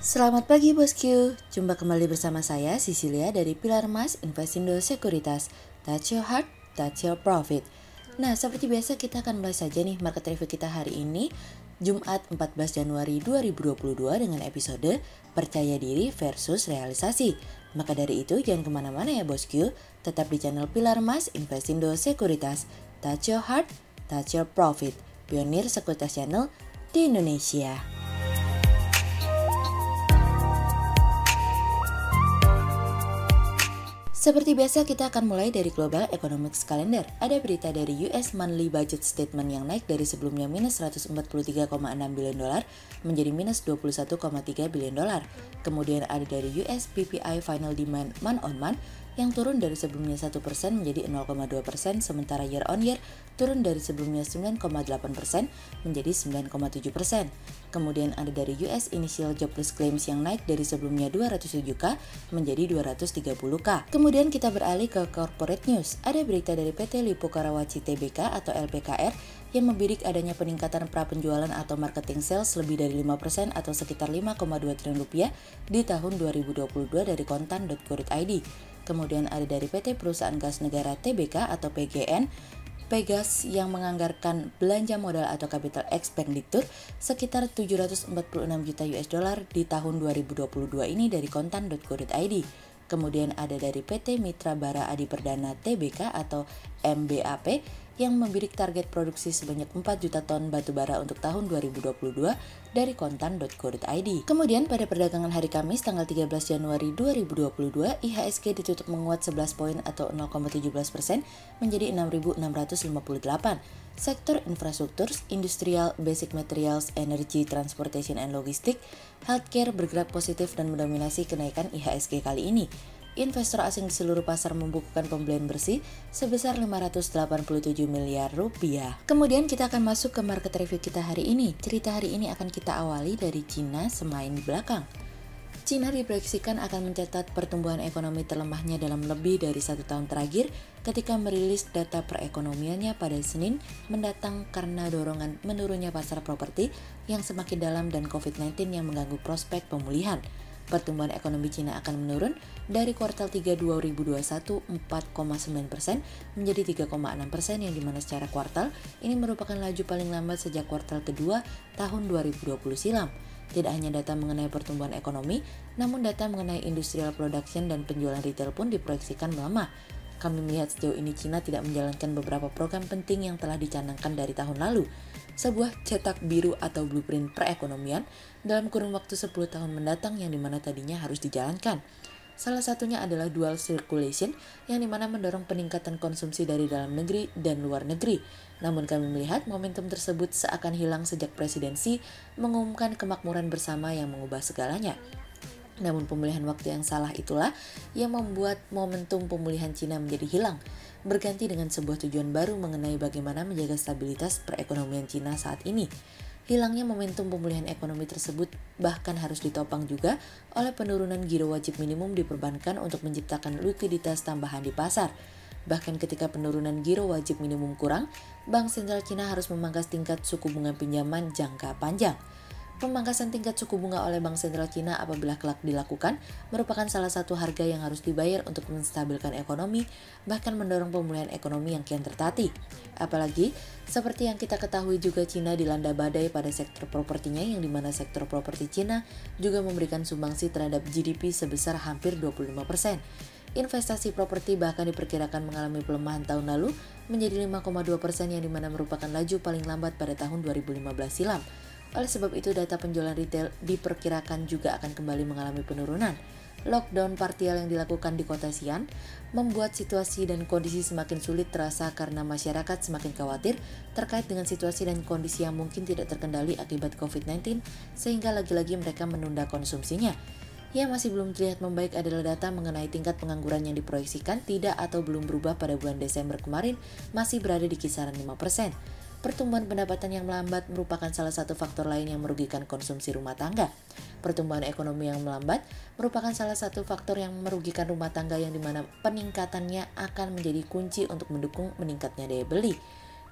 Selamat pagi bosku, jumpa kembali bersama saya Cecilia dari Pilar Mas Investindo Sekuritas. Touch your heart, touch your profit. Nah, seperti biasa kita akan mulai saja nih market review kita hari ini, Jumat 14 Januari 2022 dengan episode Percaya Diri versus Realisasi. Maka dari itu jangan kemana-mana ya bosku, tetap di channel Pilar Mas Investindo Sekuritas. Touch your heart, touch your profit. Pionir Sekuritas Channel di Indonesia. Seperti biasa kita akan mulai dari Global Economics Calendar. Ada berita dari US Monthly Budget Statement yang naik dari sebelumnya minus 143,6 billion dolar menjadi minus 21,3 billion dolar. Kemudian ada dari US PPI Final Demand month on month yang turun dari sebelumnya 1% menjadi 0,2%, sementara year on year turun dari sebelumnya 9,8% menjadi 9,7%. Kemudian ada dari US Initial Jobless Claims yang naik dari sebelumnya 207K menjadi 230K. Kemudian kita beralih ke corporate news. Ada berita dari PT Lippo Karawaci Tbk atau LPKR yang membidik adanya peningkatan prapenjualan atau marketing sales lebih dari 5% atau sekitar 5,2 triliun rupiah di tahun 2022 dari kontan.go.id. Kemudian ada dari PT Perusahaan Gas Negara Tbk atau PGN, Pegas yang menganggarkan belanja modal atau capital expenditure sekitar 746 juta US dollar di tahun 2022 ini dari kontan.go.id. Kemudian ada dari PT Mitra Bara Adi Perdana Tbk atau MBAP yang membidik target produksi sebanyak 4 juta ton batu bara untuk tahun 2022 dari kontan.go.id. Kemudian pada perdagangan hari Kamis tanggal 13 Januari 2022, IHSG ditutup menguat 11 poin atau 0,17% menjadi 6.658. Sektor infrastruktur, industrial, basic materials, energy, transportation and logistik, healthcare bergerak positif dan mendominasi kenaikan IHSG kali ini. Investor asing di seluruh pasar membukukan pembelian bersih sebesar 587 miliar rupiah. Kemudian kita akan masuk ke market review kita hari ini. Cerita hari ini akan kita awali dari Cina semain di belakang. Cina diproyeksikan akan mencatat pertumbuhan ekonomi terlemahnya dalam lebih dari 1 tahun terakhir ketika merilis data perekonomiannya pada Senin mendatang karena dorongan menurunnya pasar properti yang semakin dalam dan COVID-19 yang mengganggu prospek pemulihan. Pertumbuhan ekonomi Cina akan menurun dari kuartal 3 2021 4,9% menjadi 3,6% yang dimana secara kuartal ini merupakan laju paling lambat sejak kuartal kedua tahun 2020 silam. Tidak hanya data mengenai pertumbuhan ekonomi, namun data mengenai industrial production dan penjualan retail pun diproyeksikan melemah. Kami melihat sejauh ini Cina tidak menjalankan beberapa program penting yang telah dicanangkan dari tahun lalu. Sebuah cetak biru atau blueprint perekonomian dalam kurun waktu 10 tahun mendatang yang dimana tadinya harus dijalankan. Salah satunya adalah dual circulation yang dimana mendorong peningkatan konsumsi dari dalam negeri dan luar negeri. Namun kami melihat momentum tersebut seakan hilang sejak presidensi mengumumkan kemakmuran bersama yang mengubah segalanya. Namun pemulihan waktu yang salah itulah yang membuat momentum pemulihan Cina menjadi hilang, berganti dengan sebuah tujuan baru mengenai bagaimana menjaga stabilitas perekonomian Cina saat ini. Hilangnya momentum pemulihan ekonomi tersebut bahkan harus ditopang juga oleh penurunan giro wajib minimum di perbankan untuk menciptakan likuiditas tambahan di pasar. Bahkan ketika penurunan giro wajib minimum kurang, Bank Sentral Cina harus memangkas tingkat suku bunga pinjaman jangka panjang. Pemangkasan tingkat suku bunga oleh Bank Sentral Cina apabila kelak dilakukan merupakan salah satu harga yang harus dibayar untuk menstabilkan ekonomi, bahkan mendorong pemulihan ekonomi yang kian tertati. Apalagi, seperti yang kita ketahui juga Cina dilanda badai pada sektor propertinya yang dimana sektor properti Cina juga memberikan sumbangsi terhadap GDP sebesar hampir 25%. Investasi properti bahkan diperkirakan mengalami pelemahan tahun lalu menjadi 5,2% yang dimana merupakan laju paling lambat pada tahun 2015 silam. Oleh sebab itu data penjualan retail diperkirakan juga akan kembali mengalami penurunan. Lockdown parsial yang dilakukan di kota Xi'an membuat situasi dan kondisi semakin sulit terasa karena masyarakat semakin khawatir terkait dengan situasi dan kondisi yang mungkin tidak terkendali akibat COVID-19 sehingga lagi-lagi mereka menunda konsumsinya. Yang masih belum terlihat membaik adalah data mengenai tingkat pengangguran yang diproyeksikan tidak atau belum berubah pada bulan Desember kemarin masih berada di kisaran 5%. Pertumbuhan pendapatan yang melambat merupakan salah satu faktor lain yang merugikan konsumsi rumah tangga. Pertumbuhan ekonomi yang melambat merupakan salah satu faktor yang merugikan rumah tangga yang dimana peningkatannya akan menjadi kunci untuk mendukung meningkatnya daya beli.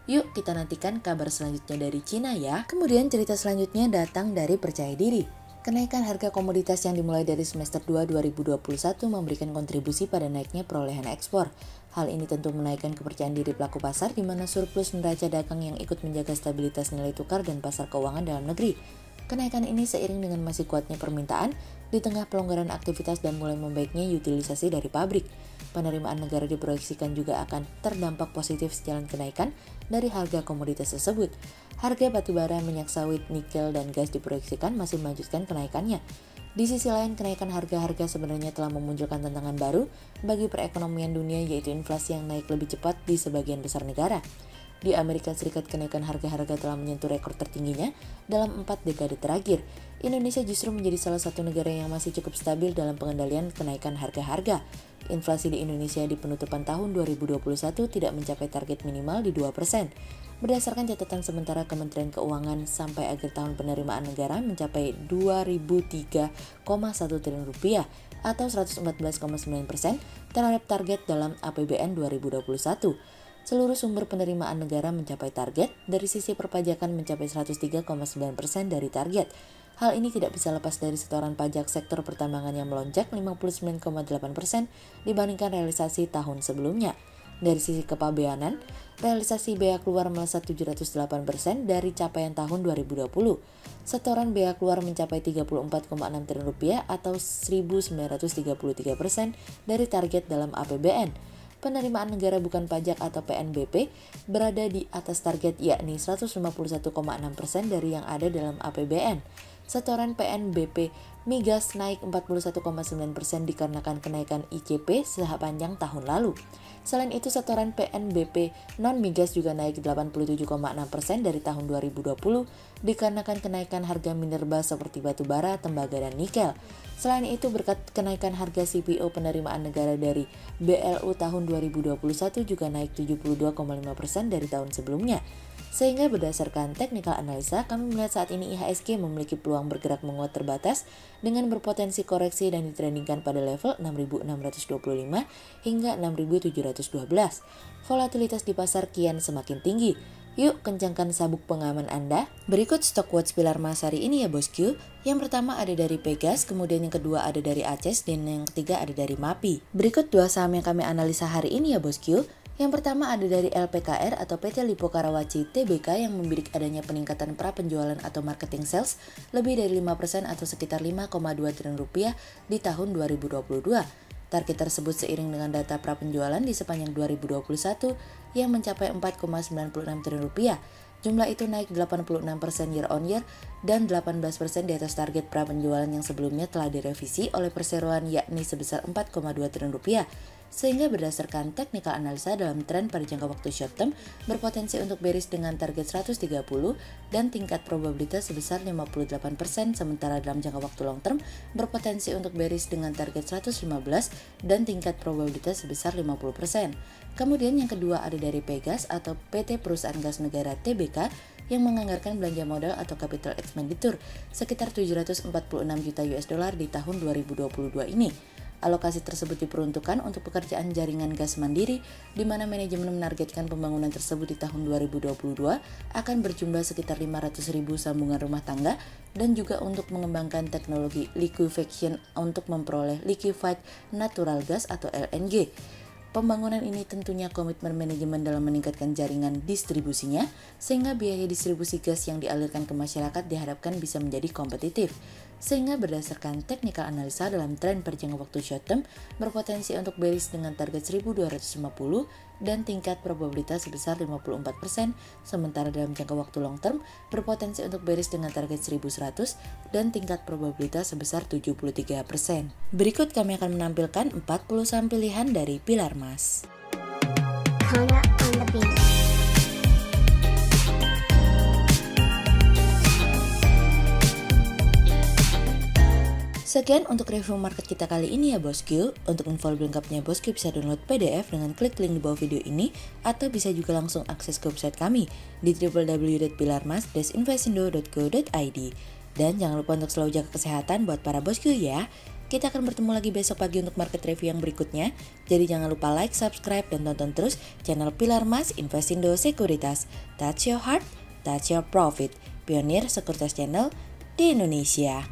Yuk kita nantikan kabar selanjutnya dari Cina ya. Kemudian cerita selanjutnya datang dari Percaya Diri. Kenaikan harga komoditas yang dimulai dari semester 2 2021 memberikan kontribusi pada naiknya perolehan ekspor. Hal ini tentu menaikkan kepercayaan diri pelaku pasar di mana surplus neraca dagang yang ikut menjaga stabilitas nilai tukar dan pasar keuangan dalam negeri. Kenaikan ini seiring dengan masih kuatnya permintaan di tengah pelonggaran aktivitas dan mulai membaiknya utilisasi dari pabrik. Penerimaan negara diproyeksikan juga akan terdampak positif sejalan kenaikan dari harga komoditas tersebut. Harga batubara, minyak sawit, nikel, dan gas diproyeksikan masih melanjutkan kenaikannya. Di sisi lain, kenaikan harga-harga sebenarnya telah memunculkan tantangan baru bagi perekonomian dunia, yaitu inflasi yang naik lebih cepat di sebagian besar negara. Di Amerika Serikat, kenaikan harga-harga telah menyentuh rekor tertingginya dalam 4 dekade terakhir. Indonesia justru menjadi salah satu negara yang masih cukup stabil dalam pengendalian kenaikan harga-harga. Inflasi di Indonesia di penutupan tahun 2021 tidak mencapai target minimal di 2%. Berdasarkan catatan sementara Kementerian Keuangan, sampai akhir tahun penerimaan negara mencapai Rp2.003,1 triliun atau 114,9% terhadap target dalam APBN 2021. Seluruh sumber penerimaan negara mencapai target, dari sisi perpajakan mencapai 103,9% dari target. Hal ini tidak bisa lepas dari setoran pajak sektor pertambangan yang melonjak 59,8% dibandingkan realisasi tahun sebelumnya. Dari sisi kepabeanan, realisasi bea keluar melesat 708% dari capaian tahun 2020. Setoran bea keluar mencapai Rp34,6 triliun atau 1933% dari target dalam APBN. Penerimaan negara bukan pajak atau PNBP berada di atas target, yakni 151,6% dari yang ada dalam APBN. Setoran PNBP migas naik 41,9% dikarenakan kenaikan ICP sepanjang tahun lalu. Selain itu, setoran PNBP non-migas juga naik 87,6% dari tahun 2020 dikarenakan kenaikan harga minerba seperti batu bara, tembaga, dan nikel. Selain itu, berkat kenaikan harga CPO, penerimaan negara dari BLU tahun 2021 juga naik 72,5% dari tahun sebelumnya. Sehingga berdasarkan technical analisa, kami melihat saat ini IHSG memiliki peluang bergerak menguat terbatas dengan berpotensi koreksi dan ditrendingkan pada level 6.625 hingga 6.712. Volatilitas di pasar kian semakin tinggi. Yuk kencangkan sabuk pengaman Anda. Berikut stok watch Pilar Mas hari ini ya bosku. Yang pertama ada dari Pegas, kemudian yang kedua ada dari Aces, dan yang ketiga ada dari MAPI. Berikut dua saham yang kami analisa hari ini ya bosku. Yang pertama ada dari LPKR atau PT Lipo Karawaci Tbk yang membidik adanya peningkatan pra-penjualan atau marketing sales lebih dari 5% atau sekitar Rp5,2 triliun di tahun 2022. Target tersebut seiring dengan data pra-penjualan di sepanjang 2021 yang mencapai Rp4,96 triliun. Jumlah itu naik 86% year on year dan 18% di atas target pra-penjualan yang sebelumnya telah direvisi oleh perseroan, yakni sebesar Rp4,2 triliun. Sehingga berdasarkan technical analisa dalam tren pada jangka waktu short term berpotensi untuk bearish dengan target 130 dan tingkat probabilitas sebesar 58%, sementara dalam jangka waktu long term berpotensi untuk bearish dengan target 115 dan tingkat probabilitas sebesar 50%. Kemudian yang kedua ada dari Pegas atau PT Perusahaan Gas Negara Tbk yang menganggarkan belanja modal atau capital expenditure sekitar 746 juta US dollar di tahun 2022 ini. Alokasi tersebut diperuntukkan untuk pekerjaan jaringan gas mandiri, di mana manajemen menargetkan pembangunan tersebut di tahun 2022 akan berjumlah sekitar 500.000 sambungan rumah tangga dan juga untuk mengembangkan teknologi liquefaction untuk memperoleh liquefied natural gas atau LNG. Pembangunan ini tentunya komitmen manajemen dalam meningkatkan jaringan distribusinya, sehingga biaya distribusi gas yang dialirkan ke masyarakat diharapkan bisa menjadi kompetitif. Sehingga berdasarkan technical analisa dalam tren perjangka waktu short term berpotensi untuk bearish dengan target 1250 dan tingkat probabilitas sebesar 54%, sementara dalam jangka waktu long term berpotensi untuk bearish dengan target 1100 dan tingkat probabilitas sebesar 73%. Berikut kami akan menampilkan 40 saham pilihan dari Pilar Mas. Sekian untuk review market kita kali ini ya bosku. Untuk info lengkapnya bosku bisa download PDF dengan klik link di bawah video ini, atau bisa juga langsung akses ke website kami di www.pilarmas-investindo.co.id. Dan jangan lupa untuk selalu jaga kesehatan buat para bosku ya. Kita akan bertemu lagi besok pagi untuk market review yang berikutnya. Jadi jangan lupa like, subscribe, dan tonton terus channel Pilar Mas Investindo Sekuritas. Touch your heart, touch your profit. Pionir Sekuritas Channel di Indonesia.